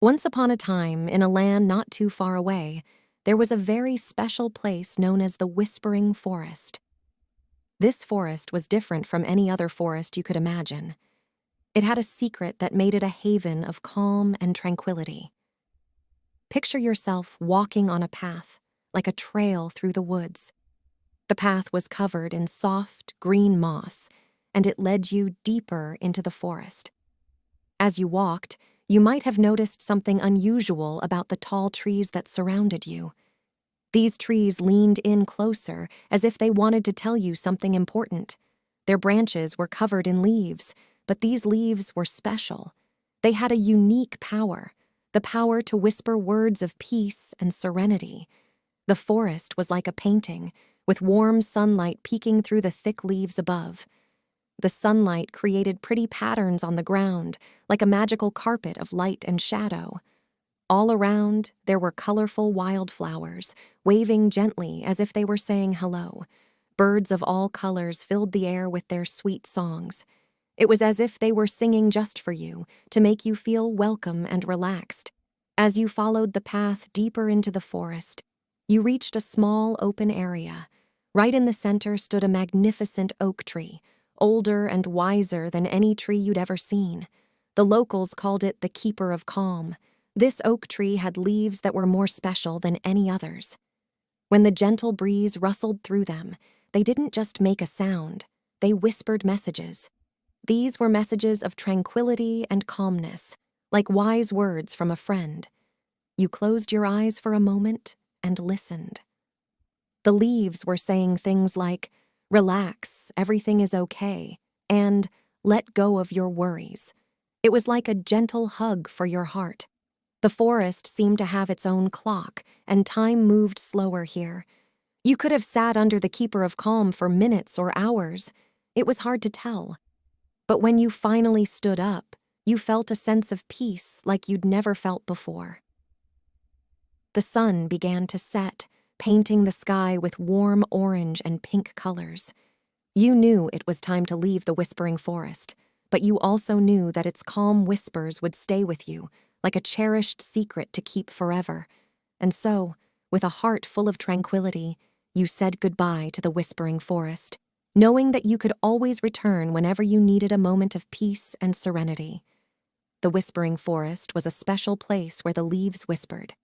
Once upon a time, in a land not too far away, there was a very special place known as the Whispering Forest. This forest was different from any other forest you could imagine. It had a secret that made it a haven of calm and tranquility. Picture yourself walking on a path, like a trail through the woods. The path was covered in soft, green moss, and it led you deeper into the forest. As you walked, you might have noticed something unusual about the tall trees that surrounded you. These trees leaned in closer, as if they wanted to tell you something important. Their branches were covered in leaves, but these leaves were special. They had a unique power, the power to whisper words of peace and serenity. The forest was like a painting, with warm sunlight peeking through the thick leaves above. The sunlight created pretty patterns on the ground, like a magical carpet of light and shadow. All around, there were colorful wildflowers, waving gently as if they were saying hello. Birds of all colors filled the air with their sweet songs. It was as if they were singing just for you, to make you feel welcome and relaxed. As you followed the path deeper into the forest, you reached a small open area. Right in the center stood a magnificent oak tree, older and wiser than any tree you'd ever seen. The locals called it the Keeper of Calm. This oak tree had leaves that were more special than any others. When the gentle breeze rustled through them, they didn't just make a sound, they whispered messages. These were messages of tranquility and calmness, like wise words from a friend. You closed your eyes for a moment and listened. The leaves were saying things like, "Relax, everything is okay," and "Let go of your worries." It was like a gentle hug for your heart. The forest seemed to have its own clock, and time moved slower here. You could have sat under the Keeper of Calm for minutes or hours. It was hard to tell. But when you finally stood up, you felt a sense of peace like you'd never felt before. The sun began to set, painting the sky with warm orange and pink colors. You knew it was time to leave the Whispering Forest, but you also knew that its calm whispers would stay with you, like a cherished secret to keep forever. And so, with a heart full of tranquility, you said goodbye to the Whispering Forest, knowing that you could always return whenever you needed a moment of peace and serenity. The Whispering Forest was a special place where the leaves whispered,